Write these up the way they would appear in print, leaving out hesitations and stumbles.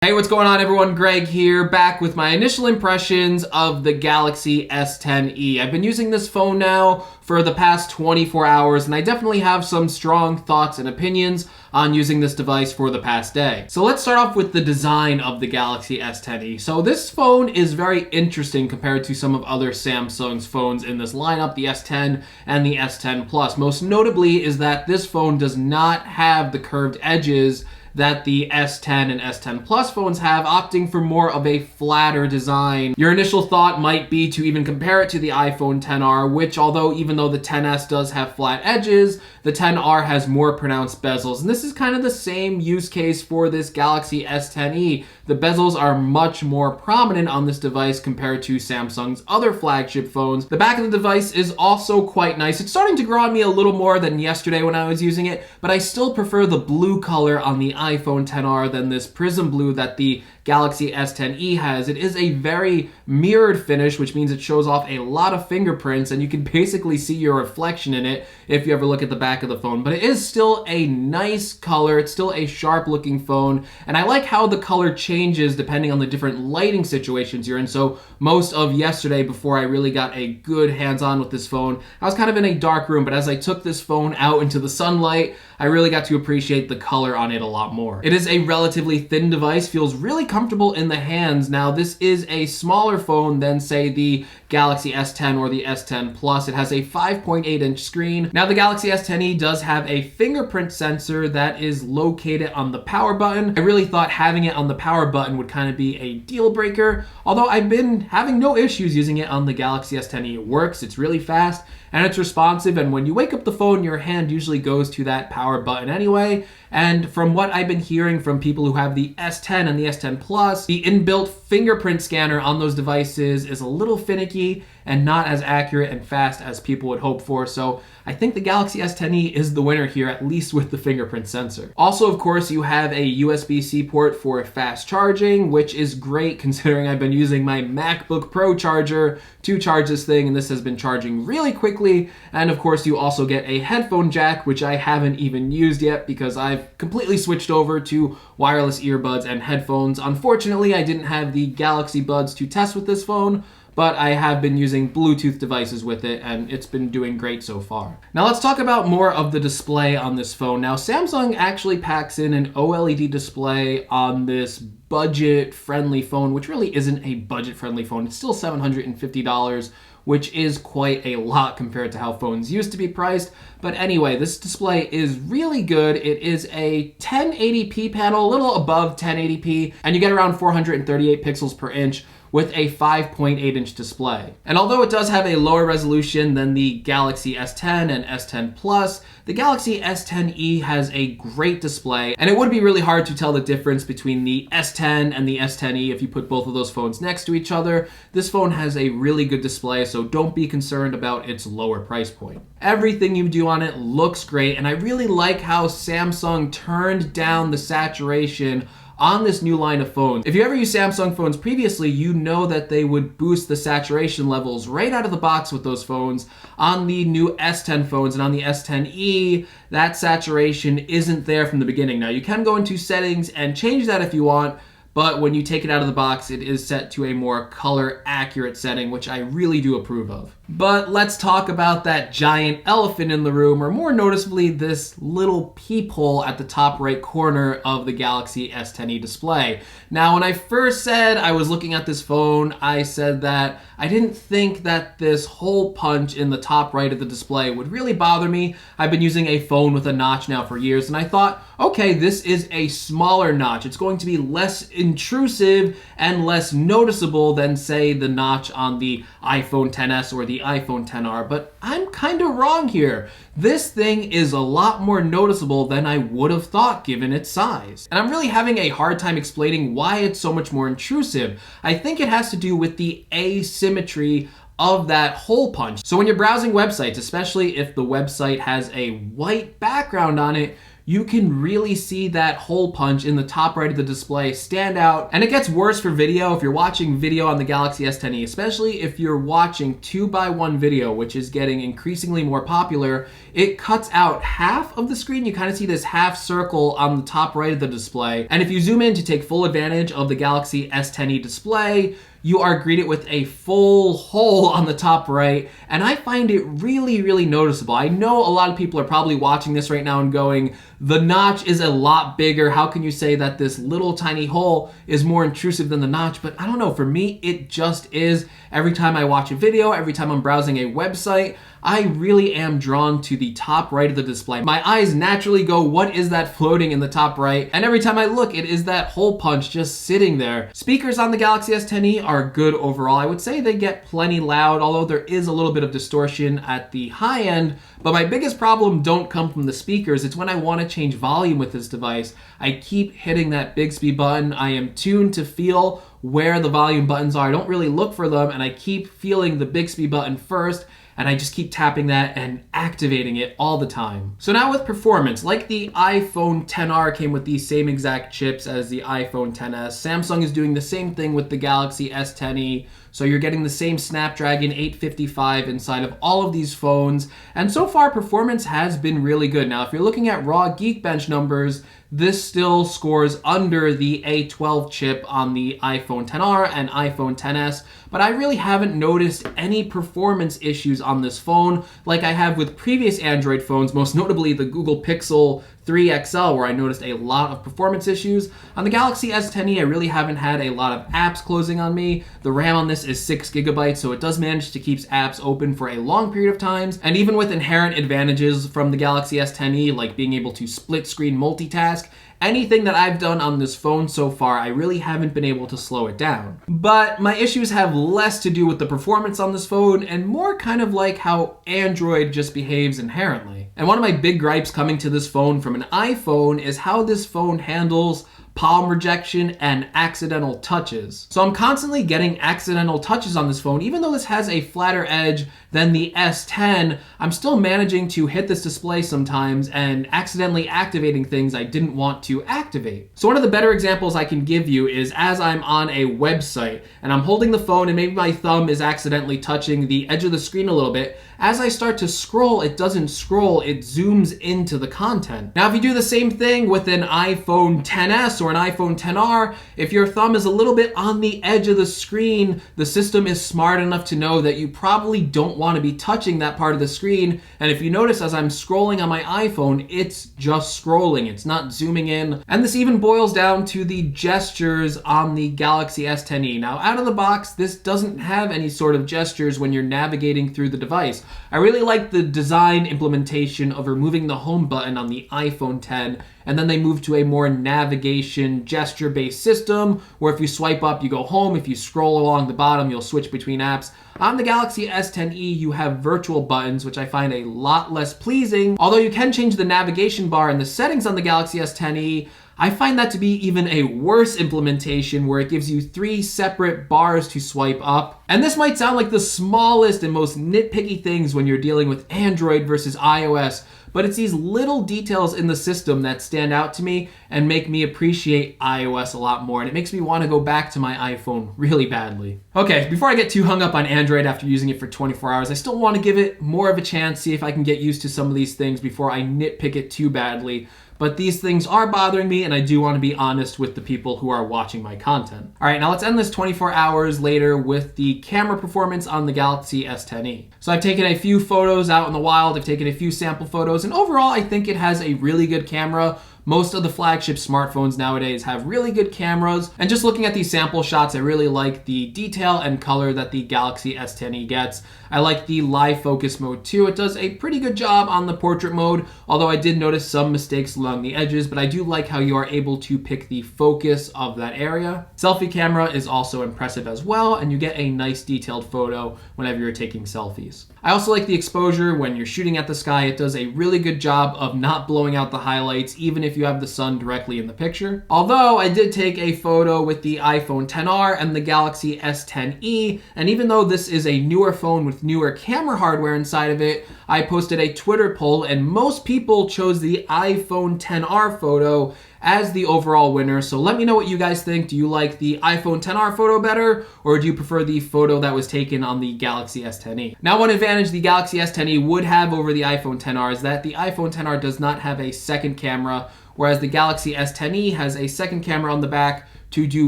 Hey, what's going on everyone? Greg here, back with my initial impressions of the Galaxy S10e. I've been using this phone now for the past 24 hours, and I definitely have some strong thoughts and opinions on using this device for the past day. So let's start off with the design of the Galaxy S10e. So this phone is very interesting compared to some of other Samsung's phones in this lineup, the S10 and the S10 Plus. Most notably is that this phone does not have the curved edges that the S10 and S10 Plus phones have, opting for more of a flatter design. Your initial thought might be to even compare it to the iPhone XR, which even though the XS does have flat edges, the XR has more pronounced bezels. And this is kind of the same use case for this Galaxy S10e. The bezels are much more prominent on this device compared to Samsung's other flagship phones. The back of the device is also quite nice. It's starting to grow on me a little more than yesterday when I was using it, but I still prefer the blue color on the iPhone XR than this prism blue that the Galaxy S10e has. It is a very mirrored finish, which means it shows off a lot of fingerprints, and you can basically see your reflection in it if you ever look at the back of the phone. But it is still a nice color. It's still a sharp looking phone, and I like how the color changes depending on the different lighting situations you're in. So most of yesterday, before I really got a good hands-on with this phone, I was kind of in a dark room, but as I took this phone out into the sunlight, I really got to appreciate the color on it a lot more. It is a relatively thin device, feels really comfortable in the hands. Now, this is a smaller phone than, say, the Galaxy S10 or the S10 Plus. It has a 5.8-inch screen. Now, the Galaxy S10e does have a fingerprint sensor that is located on the power button. I really thought having it on the power button would kind of be a deal breaker, although I've been having no issues using it on the Galaxy S10e. It works, it's really fast, and it's responsive, and when you wake up the phone, your hand usually goes to that power button anyway. And from what I've been hearing from people who have the S10 and the S10 Plus, the inbuilt fingerprint scanner on those devices is a little finicky and not as accurate and fast as people would hope for. So I think the Galaxy S10e is the winner here, at least with the fingerprint sensor. Also, of course, you have a USB-C port for fast charging, which is great considering I've been using my MacBook Pro charger to charge this thing, and this has been charging really quickly. And of course, you also get a headphone jack, which I haven't even used yet because I've completely switched over to wireless earbuds and headphones. Unfortunately, I didn't have the Galaxy Buds to test with this phone, but I have been using Bluetooth devices with it, and it's been doing great so far. Now let's talk about more of the display on this phone. Now, Samsung actually packs in an OLED display on this budget-friendly phone, which really isn't a budget-friendly phone. It's still $750, which is quite a lot compared to how phones used to be priced. But anyway, this display is really good. It is a 1080p panel, a little above 1080p, and you get around 438 pixels per inch with a 5.8-inch display. And although it does have a lower resolution than the Galaxy S10 and S10 Plus, the Galaxy S10e has a great display, and it would be really hard to tell the difference between the S10 and the S10e if you put both of those phones next to each other. This phone has a really good display, so don't be concerned about its lower price point. Everything you do on it looks great, and I really like how Samsung turned down the saturation on this new line of phones. If you ever used Samsung phones previously, you know that they would boost the saturation levels right out of the box with those phones. On the new S10 phones and on the S10e, that saturation isn't there from the beginning. Now, you can go into settings and change that if you want, but when you take it out of the box, it is set to a more color accurate setting, which I really do approve of. But let's talk about that giant elephant in the room, or more noticeably, this little peephole at the top right corner of the Galaxy S10e display. Now, when I first said I was looking at this phone, I said that I didn't think that this hole punch in the top right of the display would really bother me. I've been using a phone with a notch now for years, and I thought, okay, this is a smaller notch. It's going to be less intrusive and less noticeable than, say, the notch on the iPhone XS or the iPhone XR, but I'm kind of wrong here. This thing is a lot more noticeable than I would have thought given its size. And I'm really having a hard time explaining why it's so much more intrusive. I think it has to do with the asymmetry of that hole punch. So when you're browsing websites, especially if the website has a white background on it, you can really see that hole punch in the top right of the display stand out. And it gets worse for video. If you're watching video on the Galaxy S10e, especially if you're watching 2x1 video, which is getting increasingly more popular, it cuts out half of the screen. You kind of see this half circle on the top right of the display. And if you zoom in to take full advantage of the Galaxy S10e display, you are greeted with a full hole on the top right, and I find it really, really noticeable. I know a lot of people are probably watching this right now and going, the notch is a lot bigger. How can you say that this little tiny hole is more intrusive than the notch? But I don't know, for me, it just is. Every time I watch a video, every time I'm browsing a website, I really am drawn to the top right of the display. My eyes naturally go, what is that floating in the top right? And every time I look, it is that hole punch just sitting there. Speakers on the Galaxy S10e are good overall. I would say they get plenty loud, although there is a little bit of distortion at the high end. But my biggest problem don't come from the speakers. It's when I want to change volume with this device. I keep hitting that Bixby button. I am tuned to feel where the volume buttons are. I don't really look for them, and I keep feeling the Bixby button first, and I just keep tapping that and activating it all the time. So now with performance, like the iPhone XR came with these same exact chips as the iPhone XS, Samsung is doing the same thing with the Galaxy S10e. So you're getting the same Snapdragon 855 inside of all of these phones. And so far, performance has been really good. Now, if you're looking at raw Geekbench numbers, this still scores under the A12 chip on the iPhone XR and iPhone XS, but I really haven't noticed any performance issues on this phone like I have with previous Android phones, most notably the Google Pixel 3 XL, where I noticed a lot of performance issues. On the Galaxy S10e, I really haven't had a lot of apps closing on me. The RAM on this is 6 gigabytes, so it does manage to keep apps open for a long period of times. And even with inherent advantages from the Galaxy S10e, like being able to split screen multitask, anything that I've done on this phone so far, I really haven't been able to slow it down. But my issues have less to do with the performance on this phone and more kind of like how Android just behaves inherently. And one of my big gripes coming to this phone from an iPhone is how this phone handles palm rejection and accidental touches. So I'm constantly getting accidental touches on this phone. Even though this has a flatter edge than the S10, I'm still managing to hit this display sometimes and accidentally activating things I didn't want to activate. So one of the better examples I can give you is as I'm on a website and I'm holding the phone and maybe my thumb is accidentally touching the edge of the screen a little bit. As I start to scroll, it doesn't scroll, it zooms into the content. Now, if you do the same thing with an iPhone XS or an iPhone XR, if your thumb is a little bit on the edge of the screen, the system is smart enough to know that you probably don't want to be touching that part of the screen. And if you notice, as I'm scrolling on my iPhone, it's just scrolling, it's not zooming in. And this even boils down to the gestures on the Galaxy S10e. Now, out of the box, this doesn't have any sort of gestures when you're navigating through the device. I really like the design implementation of removing the home button on the iPhone X, and then they moved to a more navigation gesture-based system where if you swipe up, you go home. If you scroll along the bottom, you'll switch between apps. On the Galaxy S10e, you have virtual buttons, which I find a lot less pleasing. Although you can change the navigation bar and the settings on the Galaxy S10e, I find that to be even a worse implementation where it gives you 3 separate bars to swipe up. And this might sound like the smallest and most nitpicky things when you're dealing with Android versus iOS, but it's these little details in the system that stand out to me and make me appreciate iOS a lot more, and it makes me want to go back to my iPhone really badly. Okay, before I get too hung up on Android after using it for 24 hours, I still want to give it more of a chance, see if I can get used to some of these things before I nitpick it too badly. But these things are bothering me, and I do want to be honest with the people who are watching my content. All right, now let's end this 24 hours later with the camera performance on the Galaxy S10e. So I've taken a few photos out in the wild, I've taken a few sample photos, and overall I think it has a really good camera. Most of the flagship smartphones nowadays have really good cameras, and just looking at these sample shots, I really like the detail and color that the Galaxy S10e gets. I like the live focus mode too. It does a pretty good job on the portrait mode, although I did notice some mistakes along the edges, but I do like how you are able to pick the focus of that area. Selfie camera is also impressive as well, and you get a nice detailed photo whenever you're taking selfies. I also like the exposure when you're shooting at the sky. It does a really good job of not blowing out the highlights, even if you have the sun directly in the picture. Although I did take a photo with the iPhone XR and the Galaxy S10e, and even though this is a newer phone with newer camera hardware inside of it, I posted a Twitter poll and most people chose the iPhone XR photo as the overall winner. So let me know what you guys think. Do you like the iPhone XR photo better, or do you prefer the photo that was taken on the Galaxy S10e? Now, one advantage the Galaxy S10e would have over the iPhone XR is that the iPhone XR does not have a second camera, whereas the Galaxy S10e has a second camera on the back to do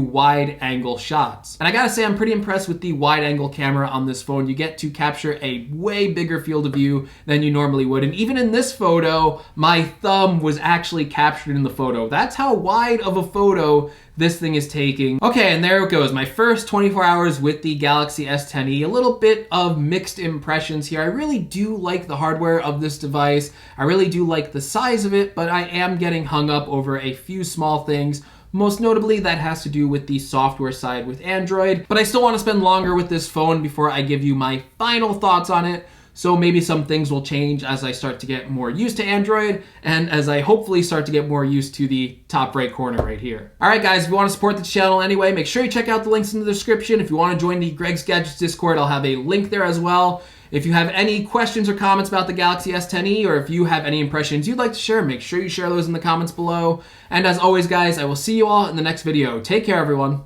wide angle shots. And I gotta say, I'm pretty impressed with the wide angle camera on this phone. You get to capture a way bigger field of view than you normally would. And even in this photo, my thumb was actually captured in the photo. That's how wide of a photo this thing is taking. Okay, and there it goes. My first 24 hours with the Galaxy S10e. A little bit of mixed impressions here. I really do like the hardware of this device. I really do like the size of it, but I am getting hung up over a few small things. Most notably, that has to do with the software side with Android, but I still want to spend longer with this phone before I give you my final thoughts on it. So maybe some things will change as I start to get more used to Android and as I hopefully start to get more used to the top right corner right here. All right, guys, if you want to support the channel anyway, make sure you check out the links in the description. If you want to join the Greg's Gadgets Discord, I'll have a link there as well. If you have any questions or comments about the Galaxy S10e, or if you have any impressions you'd like to share, make sure you share those in the comments below. And as always, guys, I will see you all in the next video. Take care, everyone.